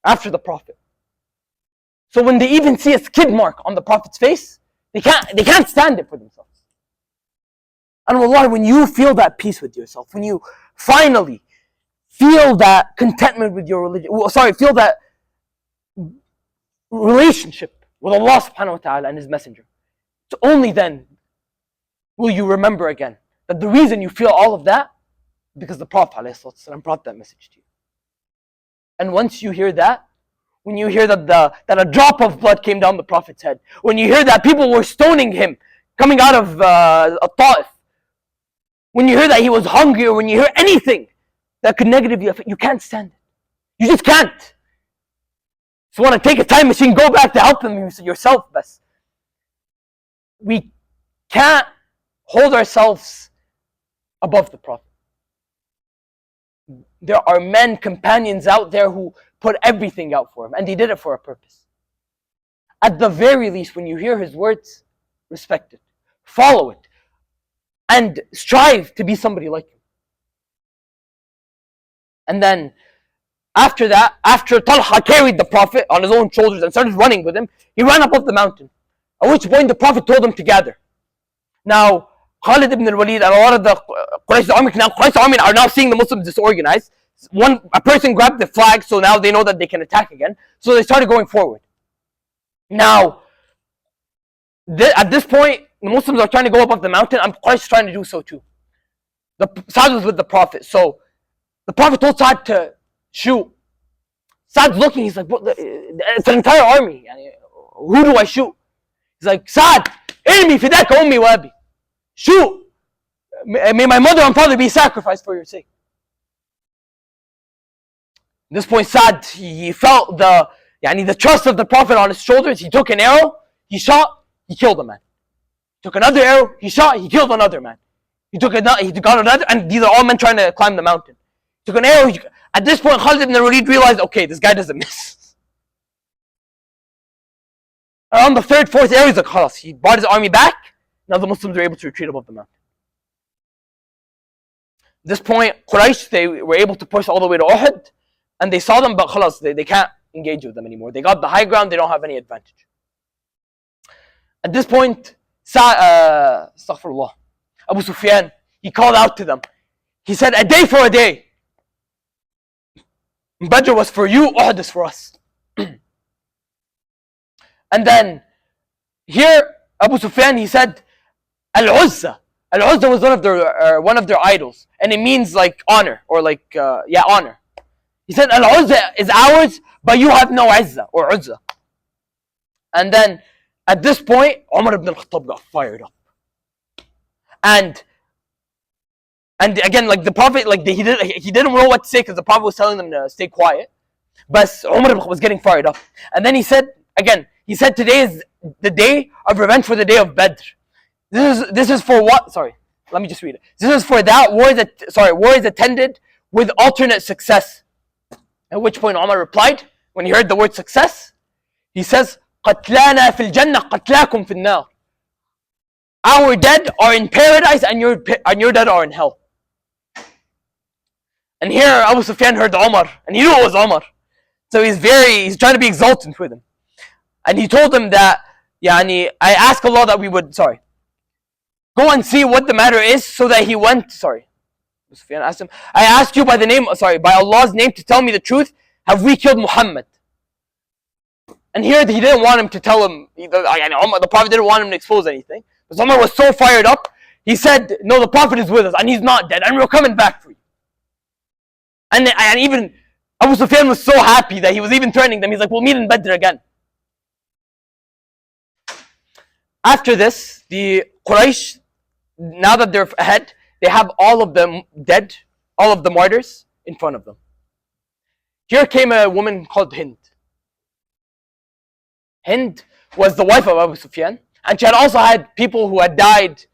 after the Prophet. So when they even see a skid mark on the Prophet's face, they can't stand it for themselves. And wallahi, when you feel that peace with yourself, when you finally feel that contentment with your religion, feel that relationship with Allah subhanahu wa ta'ala and His Messenger, so only then will you remember again that the reason you feel all of that is because the Prophet ﷺ brought that message to you. And once you hear that, when you hear that a drop of blood came down the Prophet's head, when you hear that people were stoning him coming out of Ta'if, when you hear that he was hungry, or when you hear anything that could negatively affect you, can't stand it. You just can't. If you want to take a time machine, go back to help them yourself. Best. We can't hold ourselves above the Prophet. There are men, companions out there who put everything out for him, and they did it for a purpose. At the very least, when you hear his words, respect it, follow it, and strive to be somebody like him. And then after that, after Talha carried the Prophet on his own shoulders and started running with him, he ran up the mountain. At which point the Prophet told him to gather. Now, Khalid ibn al-Walid and a lot of the Quraysh army are now seeing the Muslims disorganized. A person grabbed the flag, so now they know that they can attack again. So they started going forward. Now, at this point, the Muslims are trying to go up the mountain, and Quraysh is trying to do so too. Sa'd was with the Prophet, so the Prophet told Sa'd to shoot. Sa'd's looking, he's like, it's an entire army. Who do I shoot? He's like, Sa'd, irmi fidaka ummi wa abi. Shoot! May my mother and father be sacrificed for your sake. At this point, Sa'd, he felt the trust of the Prophet on his shoulders. He took an arrow, he shot, he killed a man. He took another arrow, he shot, he killed another man. He got another, and these are all men trying to climb the mountain. He took an arrow, at this point, Khalid ibn al-Walid realized, okay, this guy doesn't miss. Around the third, fourth arrow, he's like, khalas, he brought his army back. Now the Muslims were able to retreat above the mountain. At this point, Quraysh, they were able to push all the way to Uhud, and they saw them, but khalas, they can't engage with them anymore. They got the high ground, they don't have any advantage. At this point, astaghfirullah, Abu Sufyan, he called out to them. He said, a day for a day. Badr was for you, Uhud is for us. And then, here, Abu Sufyan, he said, Al-Uzza. Al-Uzza was one of their idols. And it means like honor, or like, honor. He said, Al-Uzza is ours, but you have no Izzah, or Uzza. And then, at this point, Umar ibn al-Khattab got fired up. And again, like the Prophet, he didn't know what to say because the Prophet was telling them to stay quiet. But Umar was getting fired up. And then he said, today is the day of revenge for the day of Badr. This is for what? Sorry, let me just read it. This is for that war is attended with alternate success. At which point Umar replied, when he heard the word success, he says, قَتْلَانَا فِي الْجَنَّةِ قَتْلَاكُمْ فِي النَّارِ. Our dead are in paradise and your dead are in hell. And here Abu Sufyan heard Umar, and he knew it was Umar. So he's trying to be exultant with him. And he told him that, I ask Allah that we would, go and see what the matter is, so that he went, Abu Sufyan asked him, I ask you by Allah's name to tell me the truth, have we killed Muhammad? And here he didn't want him to tell him, the Prophet didn't want him to expose anything. But Umar was so fired up, he said, no, the Prophet is with us, and he's not dead, and we're coming back for you. And even Abu Sufyan was so happy that he was even threatening them. He's like, we'll meet in Badr again. After this, the Quraysh, now that they're ahead, they have all of them dead, all of the martyrs in front of them. Here came a woman called Hind. Hind was the wife of Abu Sufyan, and she had also had people who had died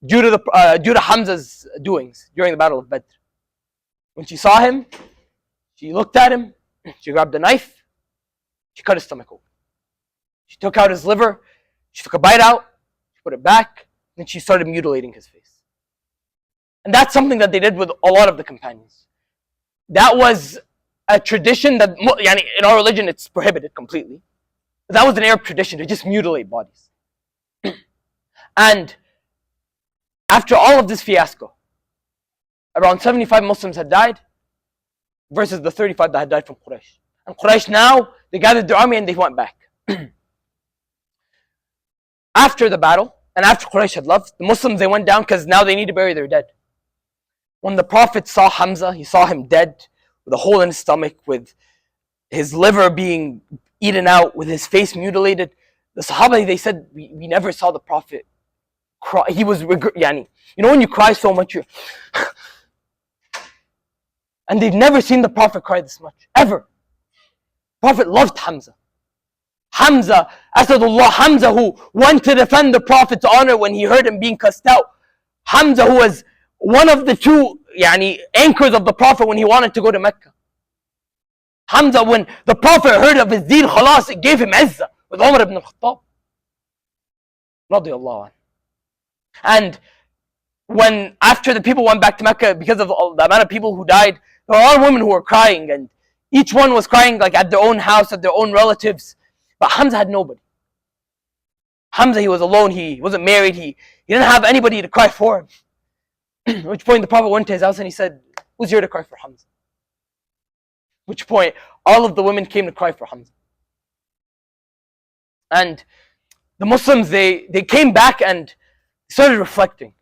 due to Hamza's doings during the Battle of Badr. When she saw him, she looked at him, she grabbed a knife, she cut his stomach open. She took out his liver, she took a bite out, she put it back, and she started mutilating his face. And that's something that they did with a lot of the companions. That was a tradition that, in our religion, it's prohibited completely. But that was an Arab tradition to just mutilate bodies. And after all of this fiasco, around 75 Muslims had died versus the 35 that had died from Quraysh. And Quraysh now, they gathered their army and they went back. After the battle, and after Quraysh had left, the Muslims, they went down because now they need to bury their dead. When the Prophet saw Hamza, he saw him dead with a hole in his stomach, with his liver being eaten out, with his face mutilated. The Sahaba, they said, we never saw the Prophet cry. He was, when you cry so much, and they've never seen the Prophet cry this much, ever. The Prophet loved Hamza. Hamza, Asadullah, Hamza who went to defend the Prophet's honor when he heard him being cussed out. Hamza who was one of the two anchors of the Prophet when he wanted to go to Mecca. Hamza, when the Prophet heard of his deen, khalas, it gave him izzah with Umar ibn al-Khattab. Radiyallahu anhu. And when, after the people went back to Mecca, because of the amount of people who died, there were a lot of women who were crying, and each one was crying at their own house, at their own relatives. But Hamza had nobody. Hamza, he was alone, he wasn't married, he didn't have anybody to cry for him. At which point the Prophet went to his house and he said, who's here to cry for Hamza? At which point all of the women came to cry for Hamza. And the Muslims, they came back and started reflecting.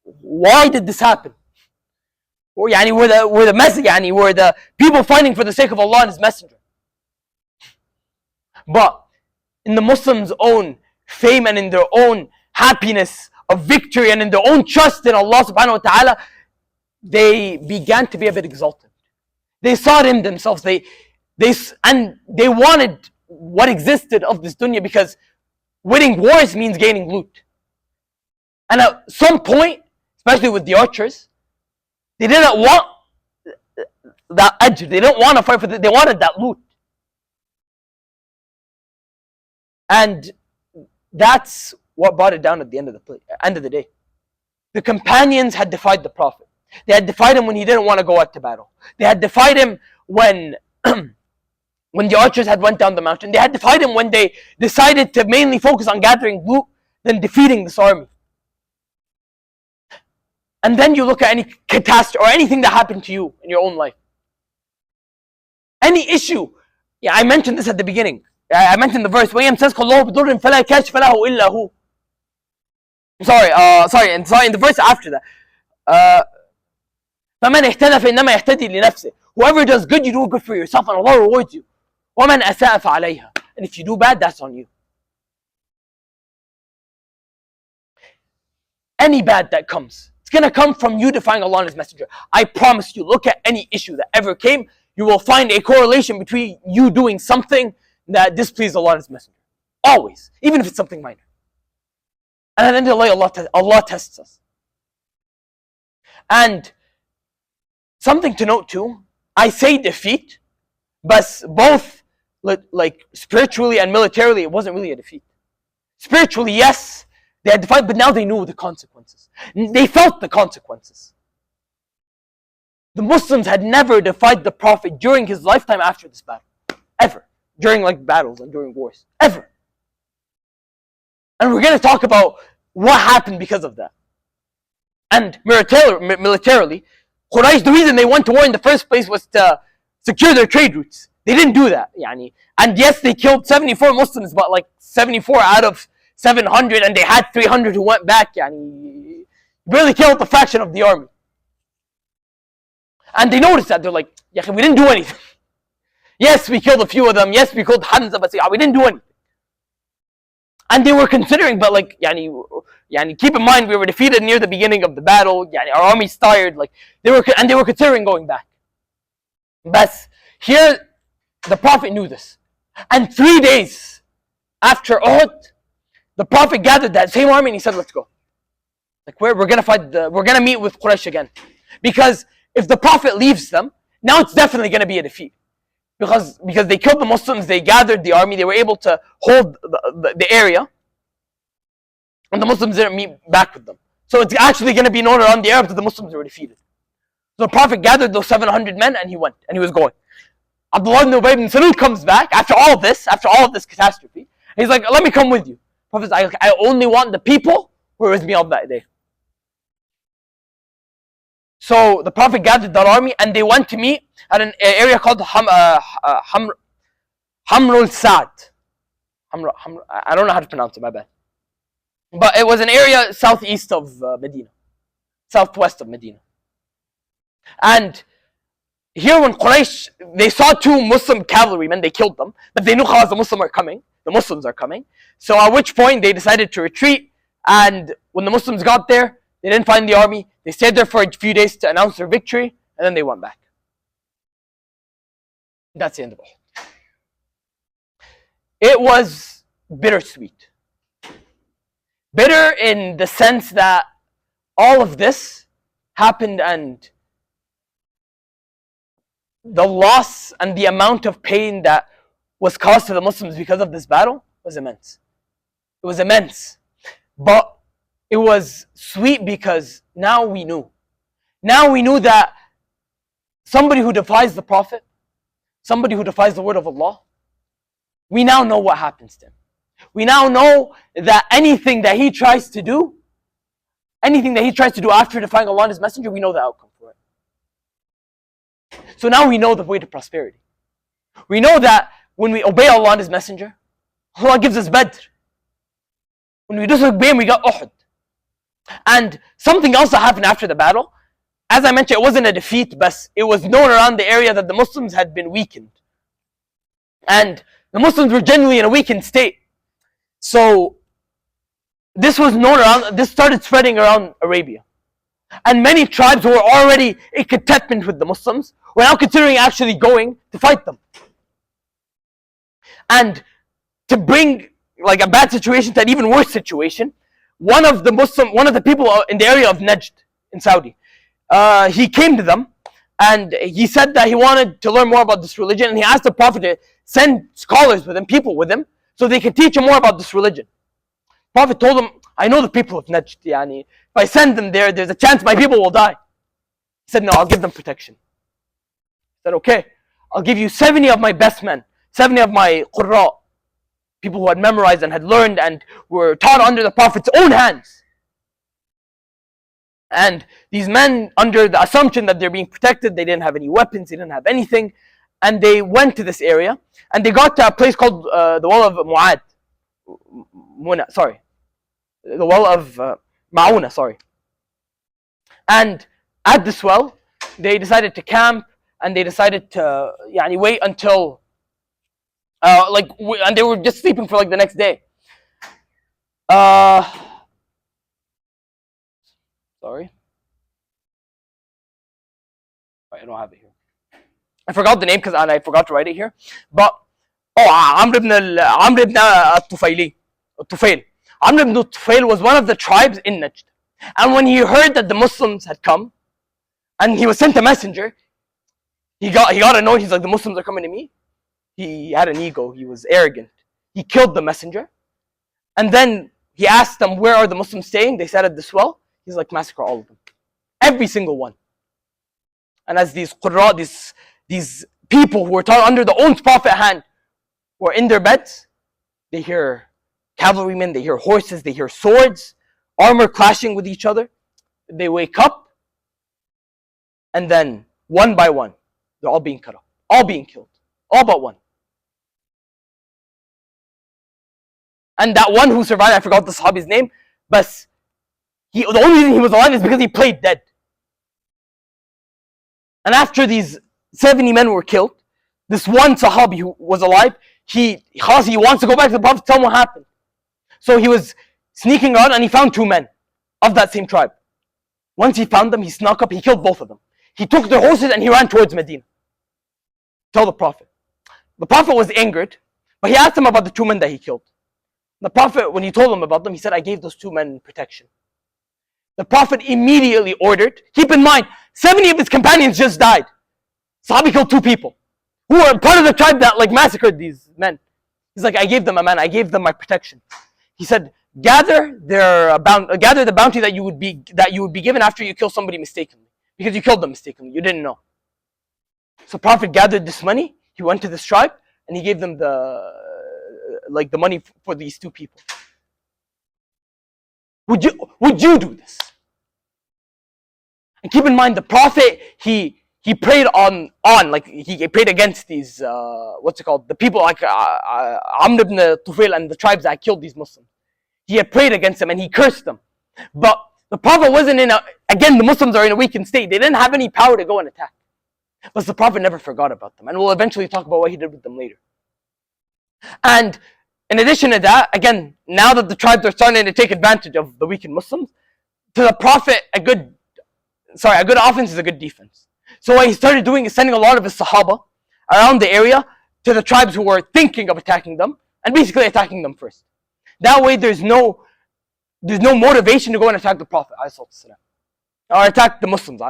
Why did this happen? Were the people fighting for the sake of Allah and His Messenger? But in the Muslims' own fame and in their own happiness of victory and in their own trust in Allah subhanahu wa ta'ala, they began to be a bit exalted. They saw it in themselves. They wanted what existed of this dunya, because winning wars means gaining loot. And at some point, especially with the archers, they didn't want that ajr. They didn't want to fight for that. They wanted that loot. And that's what brought it down at the end of the day. The companions had defied the Prophet. They had defied him when he didn't want to go out to battle. They had defied him when the archers had went down the mountain. They had defied him when they decided to mainly focus on gathering loot than defeating this army. And then you look at any catastrophe or anything that happened to you in your own life. Any issue. Yeah, I mentioned this at the beginning. I mentioned the verse, وَيَمْسَسْكَ اللَّهُ بِضُرٍّ فَلَا كَاشِفَ لَهُ إِلَّا هُ. Sorry, in the verse after that. فَمَنْ اهْتَدَى فَإِنَّمَا يَهْتَدِي لِنَفْسِهِ. Whoever does good, you do good for yourself, and Allah rewards you. وَمَنْ أَسَاءَ فَعَلَيْهَا. And if you do bad, that's on you. Any bad that comes, it's going to come from you defying Allah and His Messenger. I promise you, look at any issue that ever came, you will find a correlation between you doing something that displeased Allah and His Messenger. Always. Even if it's something minor. And at the end of the day, Allah tests us. And something to note too, I say defeat, but both like spiritually and militarily, it wasn't really a defeat. Spiritually, yes, they had defied, but now they knew the consequences. They felt the consequences. The Muslims had never defied the Prophet during his lifetime after this battle. Ever. During battles and during wars. Ever. And we're going to talk about what happened because of that. And militarily, Quraysh, the reason they went to war in the first place was to secure their trade routes. They didn't do that. And yes, they killed 74 Muslims, but 74 out of 700, and they had 300 who went back. Barely killed a fraction of the army. And they noticed that. They're like, we didn't do anything. Yes, we killed a few of them. Yes, we killed Hamza, but we didn't do anything. And they were considering, but keep in mind, we were defeated near the beginning of the battle. Our army's tired. They were considering going back. But here, the Prophet knew this. And 3 days after Uhud, the Prophet gathered that same army and he said, let's go. Like we're gonna fight we're gonna meet with Quraysh again. Because if the Prophet leaves them, now it's definitely gonna be a defeat. Because they killed the Muslims, they gathered the army, they were able to hold the area, and the Muslims didn't meet back with them. So it's actually gonna be known around the Arabs that the Muslims were defeated. So the Prophet gathered those 700 men and he went, and he was going. Abdullah ibn Ubay ibn Salul comes back after all of this catastrophe. He's like, let me come with you. Prophet says, I only want the people who were with me on that day. So the Prophet gathered that army and they went to meet at an area called Hamrul Sa'd. I don't know how to pronounce it, my bad. But it was an area southeast of Medina, southwest of Medina. And here when Quraysh, they saw two Muslim cavalrymen, they killed them, but they knew the Muslims are coming. So at which point they decided to retreat, and when the Muslims got there, they didn't find the army, they stayed there for a few days to announce their victory, and then they went back. That's the end of it. It was bittersweet. Bitter in the sense that all of this happened and the loss and the amount of pain that was caused to the Muslims because of this battle was immense. It was immense. But it was sweet because now we knew. Now we knew that somebody who defies the Prophet, somebody who defies the word of Allah, we now know what happens to him. We now know that anything that he tries to do after defying Allah and His Messenger, we know the outcome for it. So now we know the way to prosperity. We know that when we obey Allah and His Messenger, Allah gives us Badr. When we disobey Him, we got Uhud. And something else that happened after the battle, as I mentioned, it wasn't a defeat, but it was known around the area that the Muslims had been weakened. And the Muslims were generally in a weakened state. So this started spreading around Arabia. And many tribes who were already in contentment with the Muslims were now considering actually going to fight them. And to bring like a bad situation to an even worse situation, one of the people in the area of Najd in Saudi, he came to them and he said that he wanted to learn more about this religion, and he asked the Prophet to send scholars with him, people with him, so they could teach him more about this religion. The Prophet told him, I know the people of Najd, if I send them there, there's a chance my people will die. He said, no, I'll give them protection. He said, okay, I'll give you 70 of my best men, 70 of my qurra, people who had memorized and had learned and were taught under the Prophet's own hands. And these men, under the assumption that they're being protected, they didn't have any weapons, they didn't have anything, and they went to this area, and they got to a place called the Well of Mu'ad. The Well of Ma'una, And at this well, they decided to camp, and they decided to wait until and they were just sleeping for like the next day. Sorry. I don't have it here. I forgot the name because I forgot to write it here. But Amr ibn al-Tufail. Amr ibn al-Tufail was one of the tribes in Najd. And when he heard that the Muslims had come, and he was sent a messenger, he got annoyed. He's like, the Muslims are coming to me. He had an ego. He was arrogant. He killed the messenger. And then he asked them, where are the Muslims staying? They said at this well. He's like, massacre all of them. Every single one. And as these qurra, these people who were taught under the own Prophet hand were in their beds, they hear cavalrymen, they hear horses, they hear swords, armor clashing with each other. They wake up, and then one by one, they're all being cut off, all being killed, all but one. And that one who survived, I forgot the Sahabi's name, but the only reason he was alive is because he played dead. And after these 70 men were killed, this one Sahabi who was alive, he wants to go back to the Prophet to tell him what happened. So he was sneaking around and he found two men of that same tribe. Once he found them, he snuck up, he killed both of them. He took their horses and he ran towards Medina. Tell the Prophet. The Prophet was angered, but he asked him about the two men that he killed. The Prophet, when he told them about them, he said, I gave those two men protection. The Prophet immediately ordered, keep in mind, 70 of his companions just died. Sahabi killed 2 people who were part of the tribe that like massacred these men. He's like, I gave them a man, I gave them my protection. He said, gather the bounty that you would be given after you kill somebody mistakenly, because you killed them mistakenly, you didn't know. So Prophet gathered this money, he went to this tribe, and he gave them the money for these 2 people. Would you do this? And keep in mind, the Prophet, he prayed he prayed against these the people like Amr ibn Tufail and the tribes that killed these Muslims. He had prayed against them and he cursed them. But the Prophet wasn't again, the Muslims are in a weakened state. They didn't have any power to go and attack. But the Prophet never forgot about them. And we'll eventually talk about what he did with them later. And in addition to that, again, now that the tribes are starting to take advantage of the weakened Muslims, to the Prophet, a good offense is a good defense. So what he started doing is sending a lot of his Sahaba around the area to the tribes who were thinking of attacking them, and basically attacking them first. That way there's no motivation to go and attack the Prophet or attack the Muslims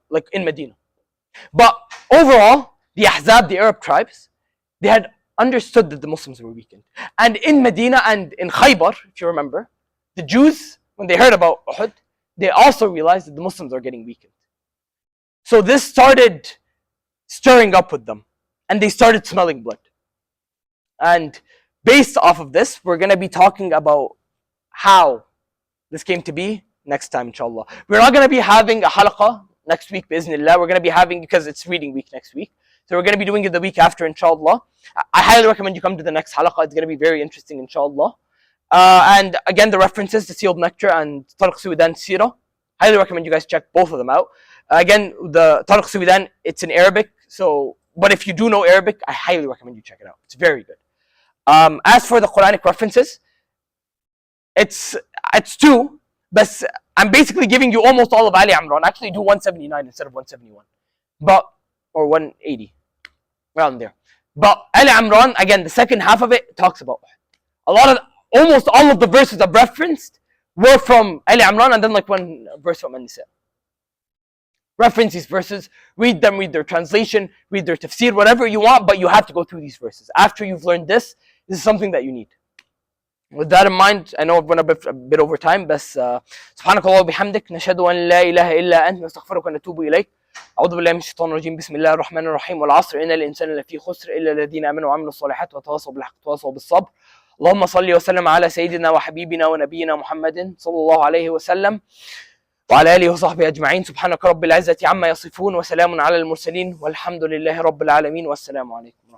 like in Medina. But overall, the Ahzab, the Arab tribes, they had understood that the Muslims were weakened. And in Medina and in Khaybar, if you remember, the Jews, when they heard about Uhud, they also realized that the Muslims are getting weakened. So this started stirring up with them, and they started smelling blood. And based off of this, we're going to be talking about how this came to be next time, inshallah. We're not going to be having a halaqah next week, bi'iznillah. We're going to be having, because it's reading week next week. So we're going to be doing it the week after, inshallah. I highly recommend you come to the next halaqah. It's going to be very interesting, inshallah. And again, the references, the sealed nectar and Tariq Suwaidan Sirah. Highly recommend you guys check both of them out. Again, the Tariq Suwaidan, it's in Arabic. But if you do know Arabic, I highly recommend you check it out. It's very good. As for the Quranic references, it's 2, but I'm basically giving you almost all of Ali Imran. Actually, do 179 instead of 171, or 180, around there. But Ali Imran, again, the second half of it talks about almost all of the verses I've referenced were from Ali Imran, and then like one verse from An-Nisa. Reference these verses, read them, read their translation, read their tafsir, whatever you want, but you have to go through these verses. After you've learned this is something that you need. With that in mind, I know I've run a bit over time, but سبحانك اللهم وبحمدك نشهد أن لا إله إلا أنت نستغفرك ونتوب إليك. أعوذ بالله من الشيطان الرجيم. بسم الله الرحمن الرحيم. والعصر إن الإنسان لفي خسر إلا الذين آمنوا وعملوا الصالحات وتواصوا بالحق وتواصوا بالصبر. اللهم صل وسلم على سيدنا وحبيبنا ونبينا محمد صلى الله عليه وسلم وعلى آله وصحبه أجمعين. سبحانك رب العزة عما يصفون وسلام على المرسلين والحمد لله رب العالمين والسلام عليكم.